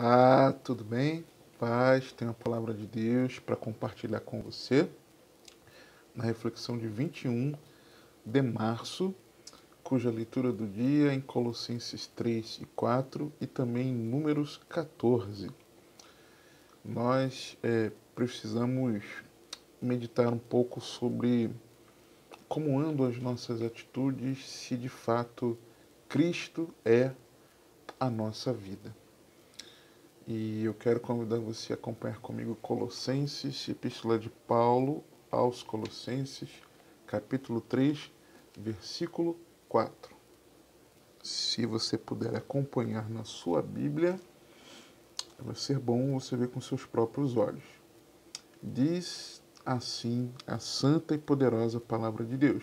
Olá, tudo bem? Paz, tenho a palavra de Deus para compartilhar com você na reflexão de 21 de março, cuja leitura do dia é em Colossenses 3 e 4 e também em Números 14. Nós precisamos meditar um pouco sobre como andam as nossas atitudes se de fato Cristo é a nossa vida. E eu quero convidar você a acompanhar comigo Colossenses, Epístola de Paulo aos Colossenses, capítulo 3, versículo 4. Se você puder acompanhar na sua Bíblia, vai ser bom você ver com seus próprios olhos. Diz assim a santa e poderosa palavra de Deus: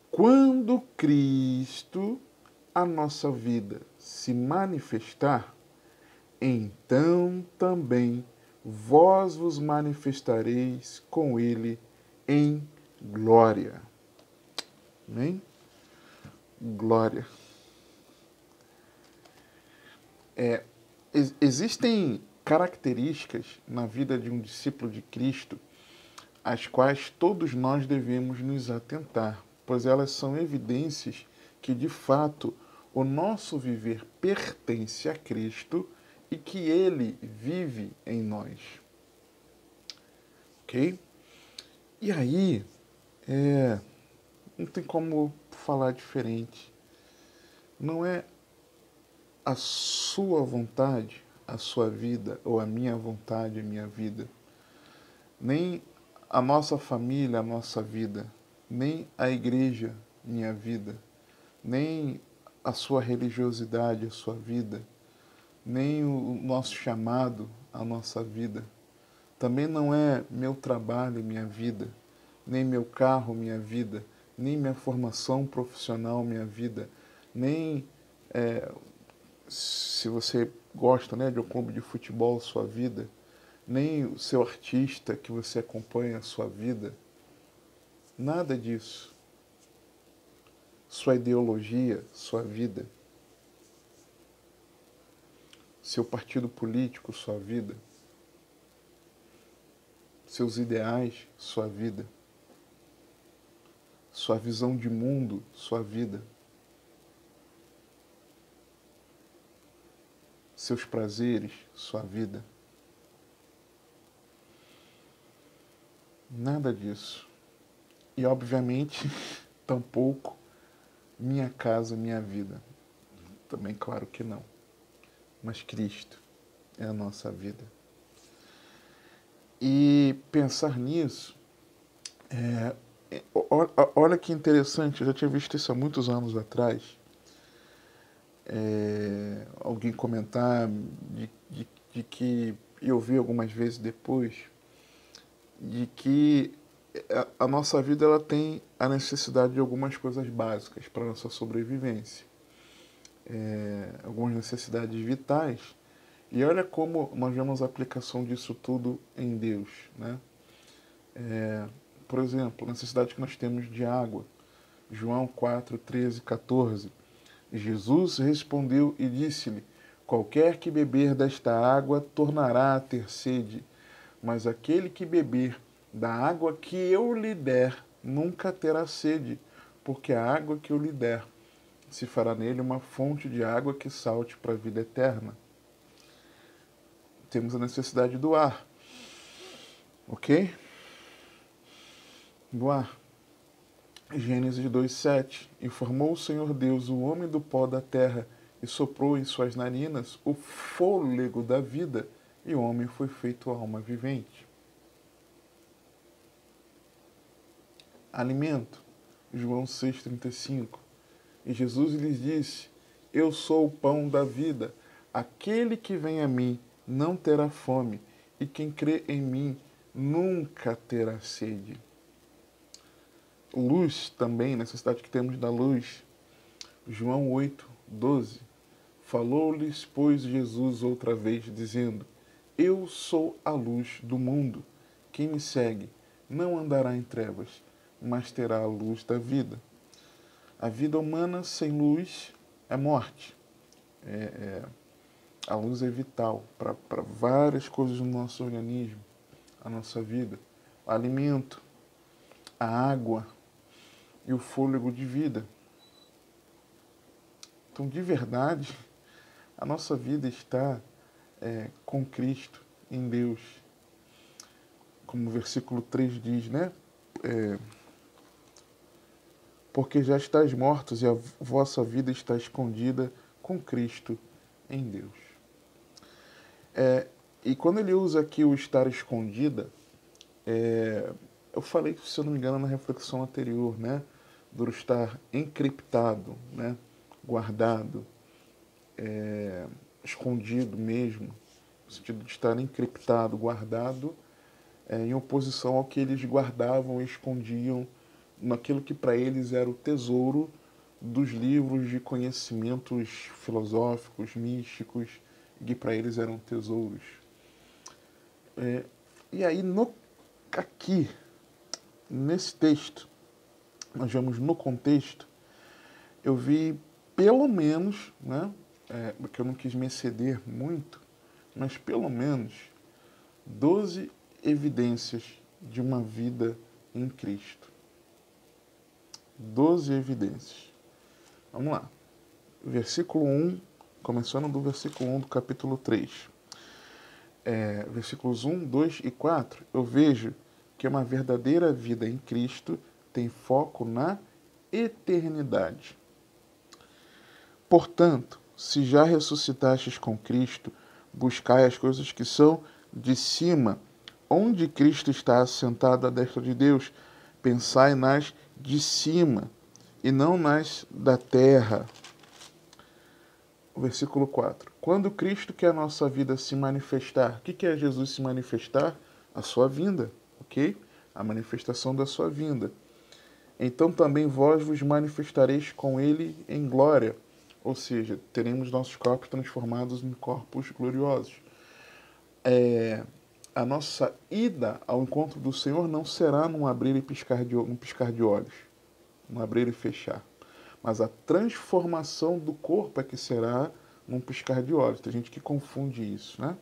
quando Cristo, a nossa vida, se manifestar, então também vós vos manifestareis com ele em glória. Amém? Glória. Existem características na vida de um discípulo de Cristo às quais todos nós devemos nos atentar, pois elas são evidências que, de fato, o nosso viver pertence a Cristo e que Ele vive em nós. Ok? E aí, não tem como falar diferente. Não é a sua vontade, a sua vida, ou a minha vontade, a minha vida, nem a nossa família, a nossa vida, nem a igreja, minha vida, nem a sua religiosidade, a sua vida, nem o nosso chamado, a nossa vida. Também não é meu trabalho, minha vida, nem meu carro, minha vida, nem minha formação profissional, minha vida, nem se você gosta, de um clube de futebol, sua vida, nem o seu artista que você acompanha, a sua vida. Nada disso. Sua ideologia, sua vida. Seu partido político, sua vida. Seus ideais, sua vida. Sua visão de mundo, sua vida. Seus prazeres, sua vida. Nada disso. E, obviamente, tampouco minha casa, minha vida. Também, claro que não. Mas Cristo é a nossa vida. E pensar nisso, olha que interessante, eu já tinha visto isso há muitos anos atrás. Alguém comentar de que, e eu vi algumas vezes depois, de que a nossa vida ela tem a necessidade de algumas coisas básicas para a nossa sobrevivência. Algumas necessidades vitais. E olha como nós vemos a aplicação disso tudo em Deus, né? Por exemplo, a necessidade que nós temos de água. João 4, 13, 14. Jesus respondeu e disse-lhe: qualquer que beber desta água tornará a ter sede, mas aquele que beber da água que eu lhe der nunca terá sede, porque a água que eu lhe der se fará nele uma fonte de água que salte para a vida eterna. Temos a necessidade do ar, ok? Do ar. Gênesis 2:7. E formou o Senhor Deus o homem do pó da terra e soprou em suas narinas o fôlego da vida, e o homem foi feito alma vivente. Alimento. João 6,35. E Jesus lhes disse: eu sou o pão da vida. Aquele que vem a mim não terá fome, e quem crê em mim nunca terá sede. Luz também, necessidade que temos da luz. João 8:12. Falou-lhes, pois, Jesus outra vez, dizendo: eu sou a luz do mundo. Quem me segue não andará em trevas, mas terá a luz da vida. A vida humana sem luz é morte. A luz é vital para várias coisas no nosso organismo, a nossa vida. O alimento, a água e o fôlego de vida. Então, de verdade, a nossa vida está com Cristo, em Deus. Como o versículo 3 diz, né? Porque já estáis mortos e a vossa vida está escondida com Cristo em Deus. E quando ele usa aqui o estar escondida, eu falei, se eu não me engano, na reflexão anterior, né? Do estar encriptado, né? Guardado, escondido mesmo, no sentido de estar encriptado, guardado, em oposição ao que eles guardavam e escondiam naquilo que para eles era o tesouro dos livros de conhecimentos filosóficos, místicos, que para eles eram tesouros. E aí, aqui, nesse texto, nós vemos no contexto, eu vi pelo menos, né, porque eu não quis me exceder muito, mas pelo menos 12 evidências de uma vida em Cristo. 12 evidências. Vamos lá. Versículo 1, começando do versículo 1 do capítulo 3. Versículos 1, 2 e 4, eu vejo que uma verdadeira vida em Cristo tem foco na eternidade. Portanto, se já ressuscitastes com Cristo, buscai as coisas que são de cima, onde Cristo está assentado à destra de Deus. Pensai nas de cima, e não nas da terra. O versículo 4. Quando Cristo, que é a nossa vida, se manifestar, o que é Jesus se manifestar? A sua vinda, ok? A manifestação da sua vinda. Então também vós vos manifestareis com ele em glória. Ou seja, teremos nossos corpos transformados em corpos gloriosos. A nossa ida ao encontro do Senhor não será num abrir e piscar de olhos, num abrir e fechar. Mas a transformação do corpo é que será num piscar de olhos. Tem gente que confunde isso, né?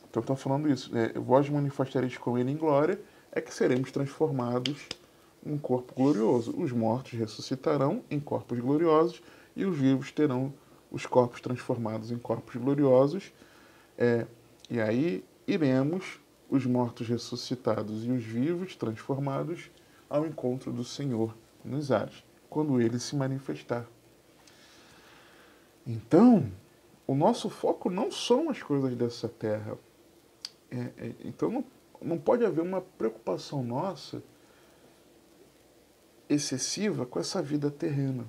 Então estão falando isso. Vós manifestareis com ele em glória, é que seremos transformados em um corpo glorioso. Os mortos ressuscitarão em corpos gloriosos e os vivos terão os corpos transformados em corpos gloriosos. E aí iremos, os mortos ressuscitados e os vivos transformados, ao encontro do Senhor nos ares, quando ele se manifestar. Então, o nosso foco não são as coisas dessa terra. Então, não pode haver uma preocupação nossa excessiva com essa vida terrena.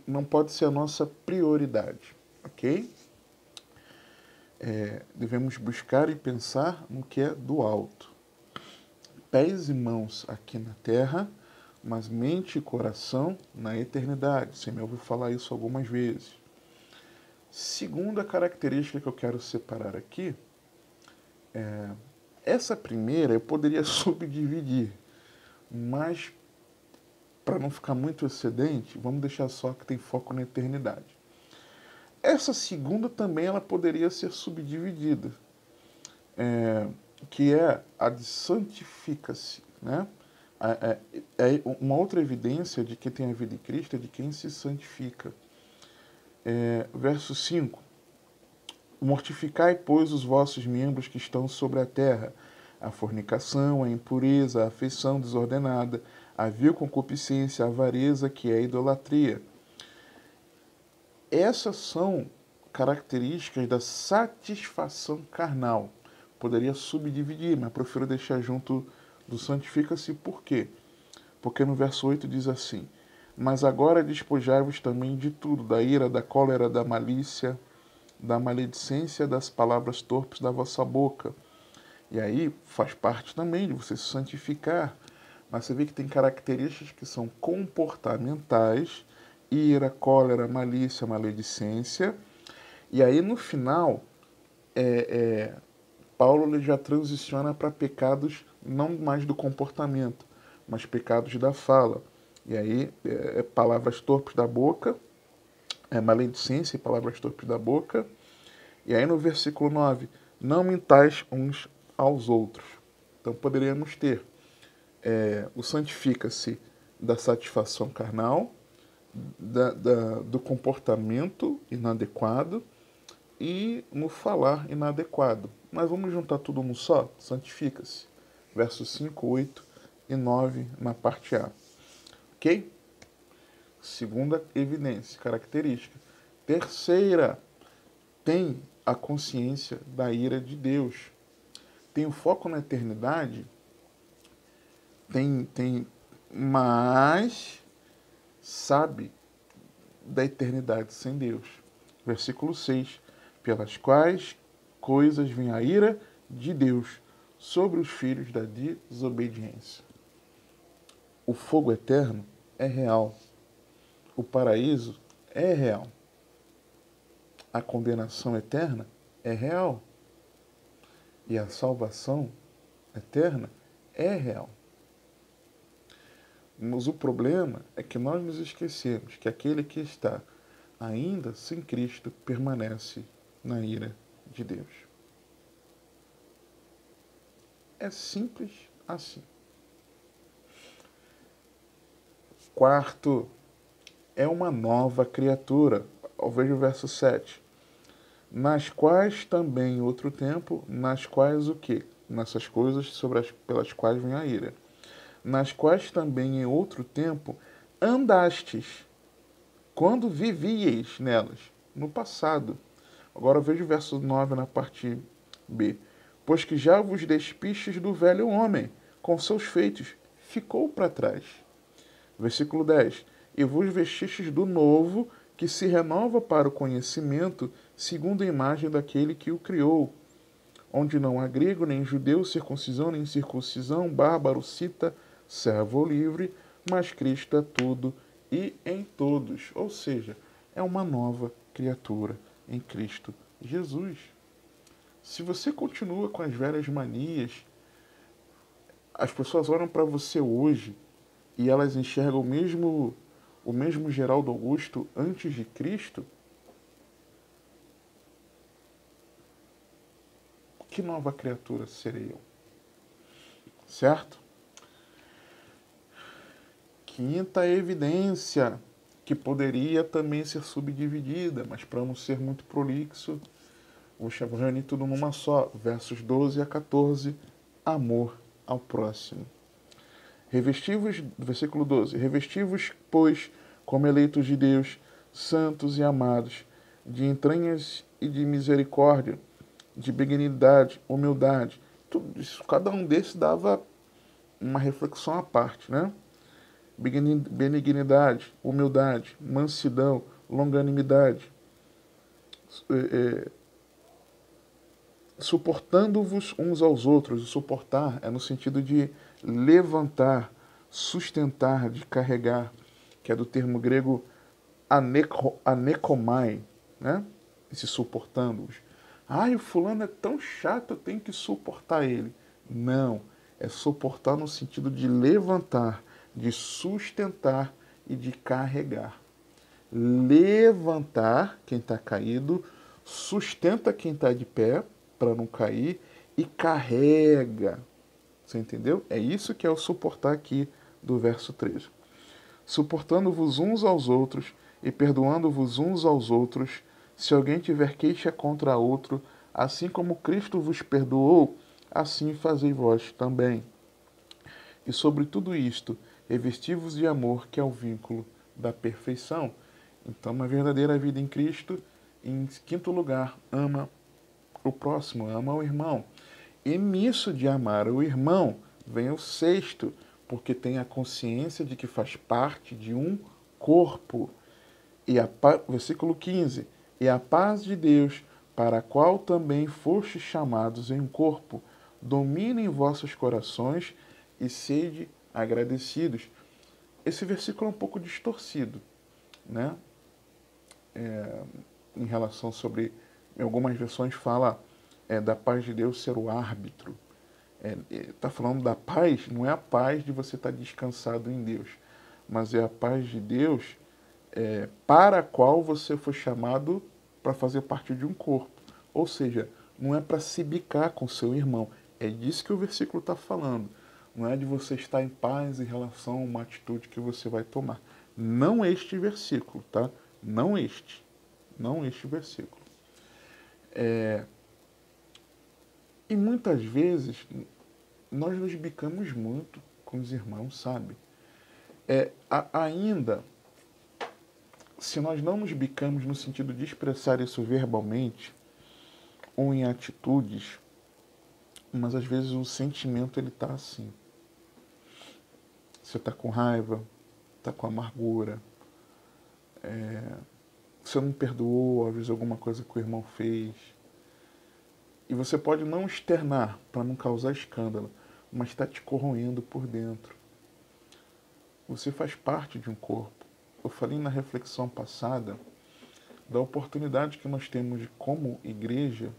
Não pode ser a nossa prioridade, ok? Devemos buscar e pensar no que é do alto. Pés e mãos aqui na terra, mas mente e coração na eternidade. Você me ouviu falar isso algumas vezes. Segunda característica que eu quero separar aqui, essa primeira eu poderia subdividir, mas para não ficar muito excedente, vamos deixar só que tem foco na eternidade. Essa segunda também ela poderia ser subdividida, que é a de santifica-se, né? Uma outra evidência de que tem a vida em Cristo é de quem se santifica. Verso 5. Mortificai, pois, os vossos membros que estão sobre a terra, a fornicação, a impureza, a afeição desordenada, a vil concupiscência, a avareza, que é a idolatria. Essas são características da satisfação carnal. Poderia subdividir, mas prefiro deixar junto do santifica-se. Por quê? Porque no verso 8 diz assim: mas agora despojai-vos também de tudo, da ira, da cólera, da malícia, da maledicência, das palavras torpes da vossa boca. E aí faz parte também de você se santificar. Mas você vê que tem características que são comportamentais: ira, cólera, malícia, maledicência. E aí no final, Paulo ele já transiciona para pecados não mais do comportamento, mas pecados da fala. E aí, palavras torpes da boca, maledicência e palavras torpes da boca, E aí no versículo 9, não mintais uns aos outros. Então poderíamos ter o santifica-se da satisfação carnal, do comportamento inadequado e no falar inadequado. Mas vamos juntar tudo num só? Santifica-se. Versos 5, 8 e 9 na parte A. Ok? Segunda evidência, característica. Terceira, tem a consciência da ira de Deus. Tem o foco na eternidade, mas sabe da eternidade sem Deus. Versículo 6. Pelas quais coisas vem a ira de Deus sobre os filhos da desobediência. O fogo eterno é real. O paraíso é real. A condenação eterna é real. E a salvação eterna é real. Mas o problema é que nós nos esquecemos que aquele que está ainda sem Cristo permanece na ira de Deus. É simples assim. Quarto, é uma nova criatura. Veja o verso 7. Nas quais também em outro tempo, nas quais o quê? Nessas coisas pelas quais vem a ira. Nas quais também em outro tempo andastes, quando vivieis nelas, no passado. Agora veja o verso 9 na parte B. Pois que já vos despistes do velho homem, com seus feitos, ficou para trás. Versículo 10. E vos vestistes do novo, que se renova para o conhecimento, segundo a imagem daquele que o criou, onde não há grego, nem judeu, circuncisão, nem circuncisão, bárbaro, cita, servo ou livre, mas Cristo é tudo e em todos. Ou seja, é uma nova criatura em Cristo Jesus. Se você continua com as velhas manias, as pessoas olham para você hoje e elas enxergam o mesmo Geraldo Augusto antes de Cristo, que nova criatura serei eu? Certo? Quinta evidência, que poderia também ser subdividida, mas para não ser muito prolixo, vou reunir tudo numa só. Versos 12 a 14, amor ao próximo. Revestivos, versículo 12, revestivos, pois, como eleitos de Deus, santos e amados, de entranhas e de misericórdia, de benignidade, humildade. Tudo isso, cada um desses dava uma reflexão à parte, né? Benignidade, humildade, mansidão, longanimidade, suportando-vos uns aos outros. O suportar é no sentido de levantar, sustentar, de carregar, que é do termo grego anekomai, né? Esse suportando-vos. Ai, o fulano é tão chato, eu tenho que suportar ele. Não, é suportar no sentido de levantar, de sustentar e de carregar. Levantar quem está caído, sustenta quem está de pé para não cair e carrega. Você entendeu? É isso que é o suportar aqui do verso 13. Suportando-vos uns aos outros e perdoando-vos uns aos outros, se alguém tiver queixa contra outro, assim como Cristo vos perdoou, assim fazei vós também. E sobre tudo isto, revesti-vos de amor, que é o vínculo da perfeição. Então, uma verdadeira vida em Cristo. Em quinto lugar, ama o próximo, ama o irmão. E nisso de amar o irmão, vem o sexto, porque tem a consciência de que faz parte de um corpo. Versículo 15. E a paz de Deus, para a qual também fostes chamados em um corpo, domine em vossos corações e sede agradecidos. Esse versículo é um pouco distorcido, né? Em relação sobre, em algumas versões fala da paz de Deus ser o árbitro. Está falando da paz, não é a paz de você estar descansado em Deus, mas é a paz de Deus para a qual você foi chamado para fazer parte de um corpo. Ou seja, não é para se bicar com seu irmão. É disso que o versículo está falando. Não é de você estar em paz em relação a uma atitude que você vai tomar. Não este versículo, tá? Não este. Não este versículo. E muitas vezes nós nos bicamos muito com os irmãos, sabe? Ainda, se nós não nos bicamos no sentido de expressar isso verbalmente ou em atitudes, mas às vezes o sentimento ele tá assim. Você tá com raiva, tá com amargura, você não perdoou, às vezes, alguma coisa que o irmão fez. E você pode não externar para não causar escândalo, mas está te corroendo por dentro. Você faz parte de um corpo. Eu falei na reflexão passada da oportunidade que nós temos de, como igreja,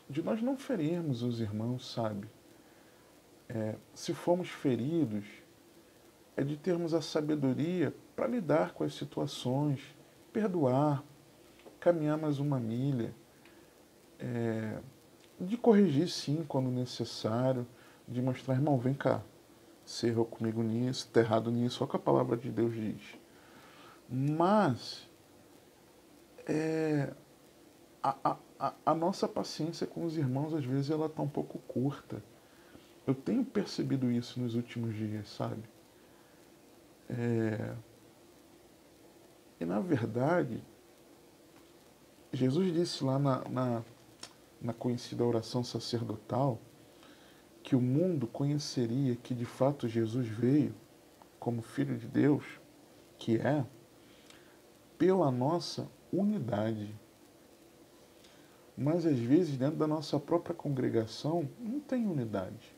de nós não ferirmos os irmãos, sabe? Se formos feridos, é de termos a sabedoria para lidar com as situações, perdoar, caminhar mais uma milha, de corrigir sim quando necessário, de mostrar, irmão, vem cá, você errou comigo nisso, está errado nisso, olha o que a palavra de Deus diz. Mas a nossa paciência com os irmãos, às vezes, ela está um pouco curta. Eu tenho percebido isso nos últimos dias, sabe? E, na verdade, Jesus disse lá na conhecida oração sacerdotal que o mundo conheceria que, de fato, Jesus veio como Filho de Deus, que é, pela nossa unidade. Mas, às vezes, dentro da nossa própria congregação, não tem unidade.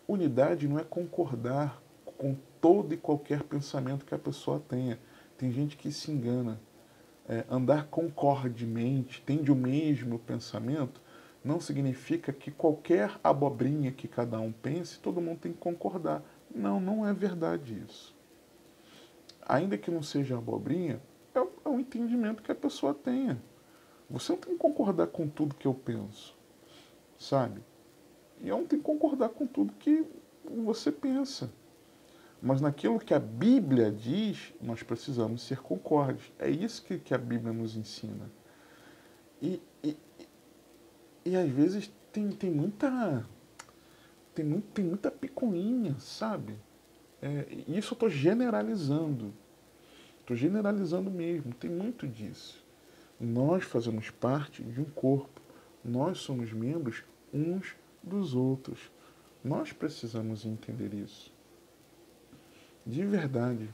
Unidade não é concordar com todo e qualquer pensamento que a pessoa tenha. Tem gente que se engana. Andar concordemente, tende o mesmo pensamento, não significa que qualquer abobrinha que cada um pense, todo mundo tem que concordar. Não, não é verdade isso. Ainda que não seja abobrinha, é um entendimento que a pessoa tenha. Você não tem que concordar com tudo que eu penso, sabe? E eu não tenho que concordar com tudo que você pensa. Mas naquilo que a Bíblia diz, nós precisamos ser concordes. É isso que a Bíblia nos ensina. E às vezes tem muita picuinha, sabe? Isso eu estou generalizando. Estou generalizando mesmo. Tem muito disso. Nós fazemos parte de um corpo. Nós somos membros uns dos outros. Nós precisamos entender isso. De verdade.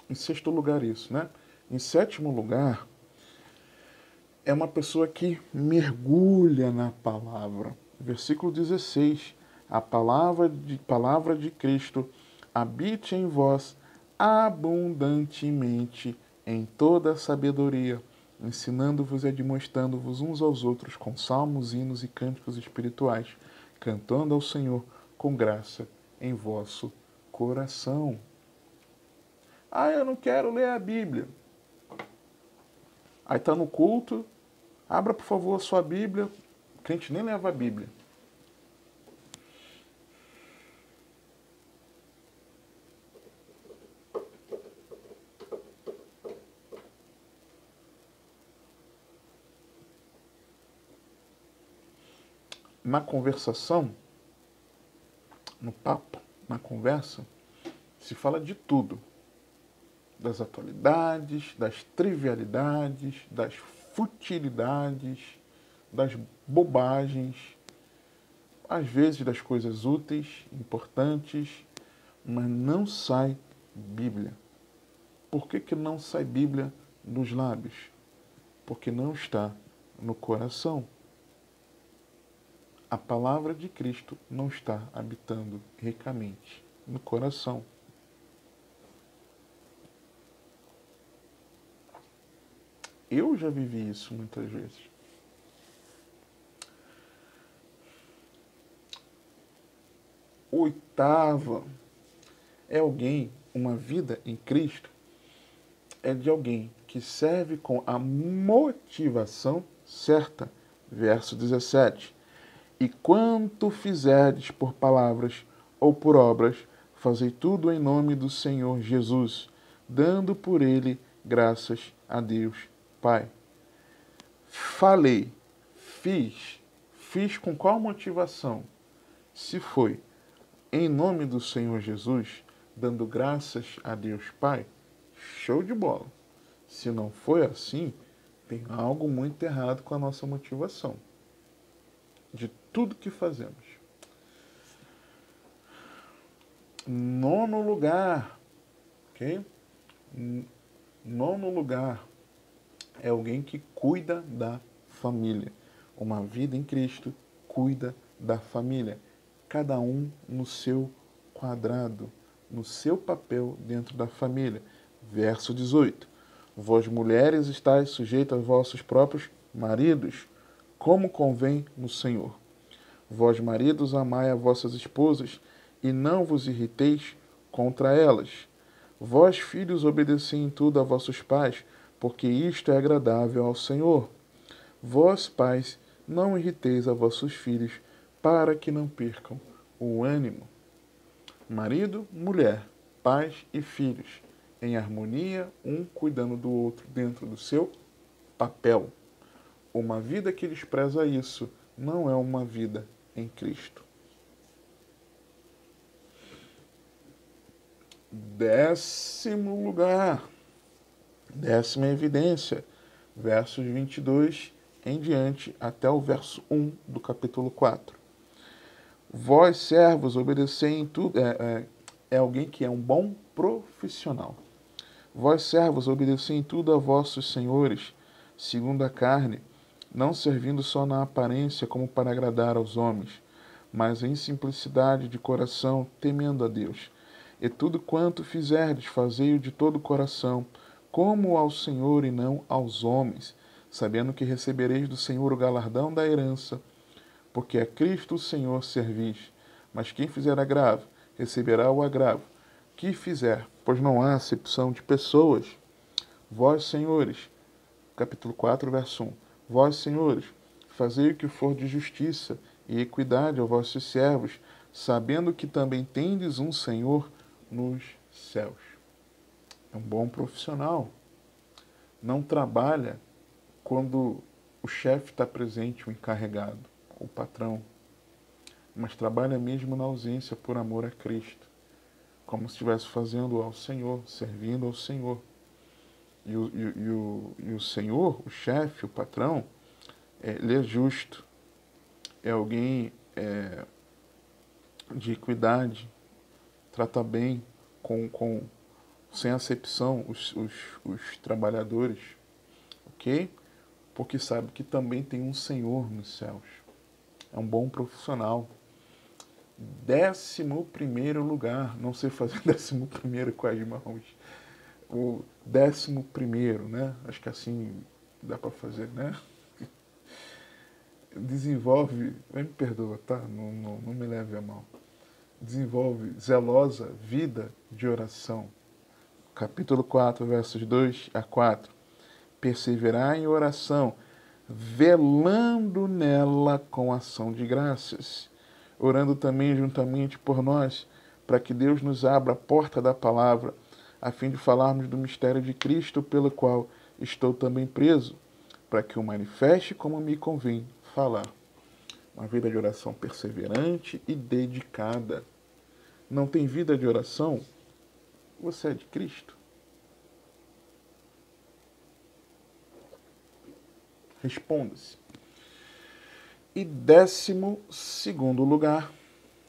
Em sexto lugar isso, né? Em sétimo lugar, é uma pessoa que mergulha na palavra. Versículo 16. A palavra de Cristo habite em vós abundantemente em toda a sabedoria, ensinando-vos e admoestando-vos uns aos outros com salmos, hinos e cânticos espirituais, cantando ao Senhor com graça em vosso coração. Eu não quero ler a Bíblia. Aí está no culto, abra por favor a sua Bíblia. O crente nem leva a Bíblia. Na conversação, no papo, na conversa, se fala de tudo. Das atualidades, das trivialidades, das futilidades, das bobagens, às vezes das coisas úteis, importantes, mas não sai Bíblia. Por que não sai Bíblia dos lábios? Porque não está no coração. A palavra de Cristo não está habitando ricamente no coração. Eu já vivi isso muitas vezes. Oitava é alguém, uma vida em Cristo, é de alguém que serve com a motivação certa. Verso 17. E quanto fizerdes por palavras ou por obras, fazei tudo em nome do Senhor Jesus, dando por ele graças a Deus Pai. Falei, fiz com qual motivação? Se foi em nome do Senhor Jesus, dando graças a Deus Pai, show de bola. Se não foi assim, tem algo muito errado com a nossa motivação de tudo que fazemos. Nono lugar, ok? Nono lugar é alguém que cuida da família. Uma vida em Cristo cuida da família. Cada um no seu quadrado, no seu papel dentro da família. Verso 18. Vós, mulheres, estáis sujeitas aos vossos próprios maridos, como convém no Senhor. Vós, maridos, amai as vossas esposas, e não vos irriteis contra elas. Vós, filhos, obedecei em tudo a vossos pais, porque isto é agradável ao Senhor. Vós, pais, não irriteis a vossos filhos, para que não percam o ânimo. Marido, mulher, pais e filhos, em harmonia, um cuidando do outro dentro do seu papel. Uma vida que despreza isso não é uma vida em Cristo. 10º lugar, 10ª evidência, versos 22 em diante até o verso 1 do capítulo 4. Vós, servos, obedecei em tudo. É alguém que é um bom profissional. Vós, servos, obedecei em tudo a vossos senhores, segundo a carne, não servindo só na aparência como para agradar aos homens, mas em simplicidade de coração, temendo a Deus. E tudo quanto fizerdes, fazei-o de todo o coração, como ao Senhor e não aos homens, sabendo que recebereis do Senhor o galardão da herança, porque a Cristo o Senhor servis. Mas quem fizer agravo, receberá o agravo que fizer, pois não há acepção de pessoas. Vós, senhores, capítulo 4, verso 1. Vós, senhores, fazei o que for de justiça e equidade aos vossos servos, sabendo que também tendes um Senhor nos céus. É um bom profissional. Não trabalha quando o chefe está presente, o encarregado, o patrão, mas trabalha mesmo na ausência por amor a Cristo, como se estivesse fazendo ao Senhor, servindo ao Senhor. E o Senhor, o chefe, o patrão, ele é justo, é alguém de equidade, trata bem, sem acepção, os trabalhadores, ok? Porque sabe que também tem um Senhor nos céus. É um bom profissional. 11º lugar, não sei fazer 11º com as mãos. O 11º, né? Acho que assim dá para fazer, né? Desenvolve, me perdoa, tá? Não me leve a mal. Desenvolve zelosa vida de oração. Capítulo 4, versos 2 a 4. Perseverar em oração, velando nela com ação de graças, orando também juntamente por nós, para que Deus nos abra a porta da palavra, a fim de falarmos do mistério de Cristo, pelo qual estou também preso, para que o manifeste como me convém falar. Uma vida de oração perseverante e dedicada. Não tem vida de oração? Você é de Cristo? Responda-se. E 12º lugar,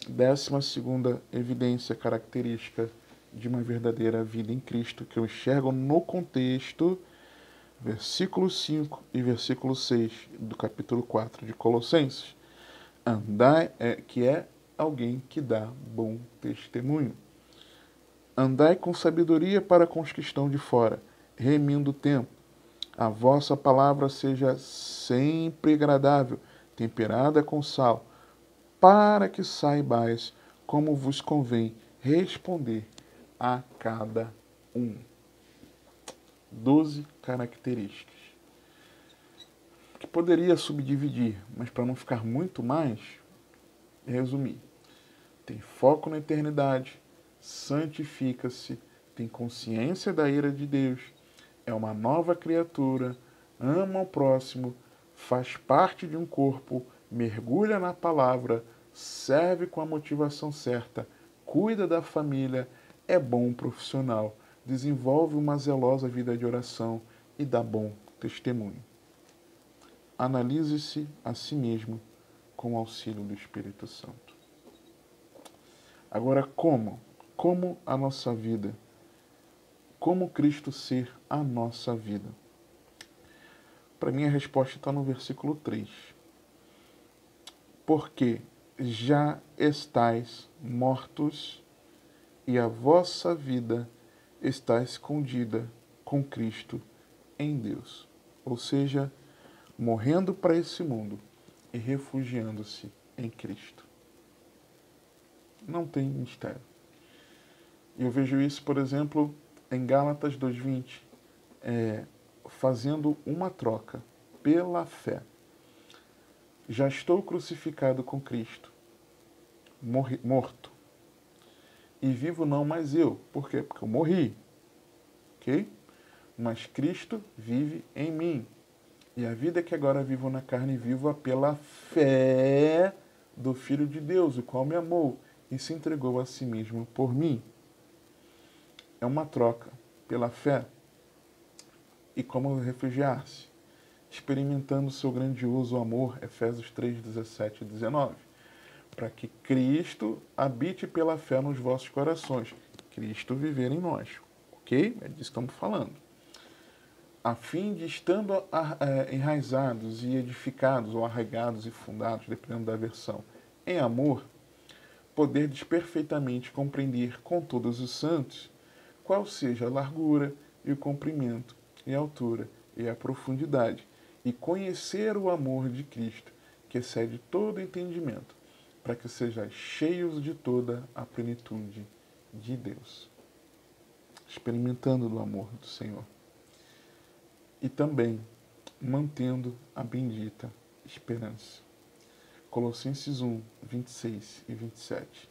12ª evidência característica de uma verdadeira vida em Cristo, que eu enxergo no contexto, versículo 5 e versículo 6 do capítulo 4 de Colossenses. Andai, que é alguém que dá bom testemunho. Andai com sabedoria para com os que estão de fora, remindo o tempo. A vossa palavra seja sempre agradável, temperada com sal, para que saibais como vos convém responder a cada um. 12 características, que poderia subdividir, mas para não ficar muito mais, resumir. Tem foco na eternidade, santifica-se, tem consciência da ira de Deus, é uma nova criatura, ama o próximo, faz parte de um corpo, mergulha na palavra, serve com a motivação certa, cuida da família, é bom profissional, desenvolve uma zelosa vida de oração e dá bom testemunho. Analise-se a si mesmo com o auxílio do Espírito Santo. Agora, como? Como a nossa vida? Como Cristo ser a nossa vida? Para mim, a resposta está no versículo 3. Porque já estáis mortos e a vossa vida está escondida com Cristo em Deus. Ou seja, morrendo para esse mundo e refugiando-se em Cristo. Não tem mistério. Eu vejo isso, por exemplo, em Gálatas 2:20, fazendo uma troca pela fé. Já estou crucificado com Cristo, morto. E vivo não mais eu. Por quê? Porque eu morri. Ok? Mas Cristo vive em mim. E a vida que agora vivo na carne, vivo-a pela fé do Filho de Deus, o qual me amou e se entregou a si mesmo por mim. É uma troca pela fé. E como refugiar-se? Experimentando o seu grandioso amor, Efésios 3:17 e 19. Para que Cristo habite pela fé nos vossos corações. Cristo viver em nós. Ok? É disso que estamos falando. A fim de, estando enraizados e edificados, ou arraigados e fundados, dependendo da versão, em amor, poderdes perfeitamente compreender com todos os santos qual seja a largura e o comprimento e a altura e a profundidade, e conhecer o amor de Cristo, que excede todo entendimento, para que sejais cheios de toda a plenitude de Deus. Experimentando do amor do Senhor. E também mantendo a bendita esperança. Colossenses 1:26 e 27.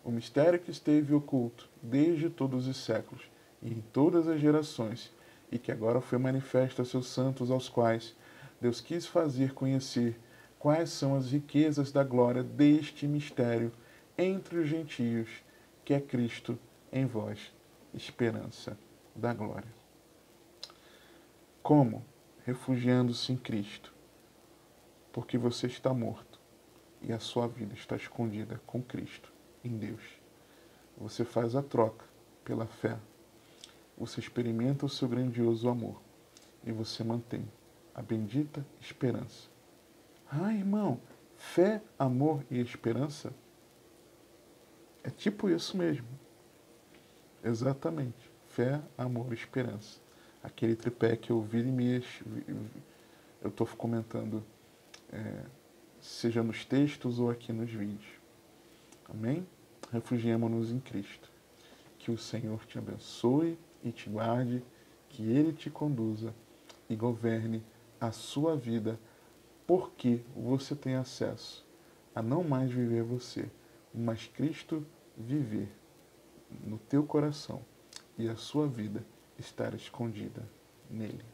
O mistério que esteve oculto desde todos os séculos e em todas as gerações, e que agora foi manifesto a seus santos, aos quais Deus quis fazer conhecer quais são as riquezas da glória deste mistério entre os gentios, que é Cristo em vós, esperança da glória. Como? Refugiando-se em Cristo, porque você está morto e a sua vida está escondida com Cristo em Deus. Você faz a troca pela fé, você experimenta o seu grandioso amor e você mantém a bendita esperança. Ah, irmão, fé, amor e esperança é tipo isso mesmo. Exatamente. Fé, amor e esperança. Aquele tripé que eu viro e mexo, eu estou comentando, seja nos textos ou aqui nos vídeos. Amém? Refugiemo-nos em Cristo. Que o Senhor te abençoe e te guarde, que Ele te conduza e governe a sua vida, porque você tem acesso a não mais viver você, mas Cristo viver no teu coração e a sua vida estar escondida nele.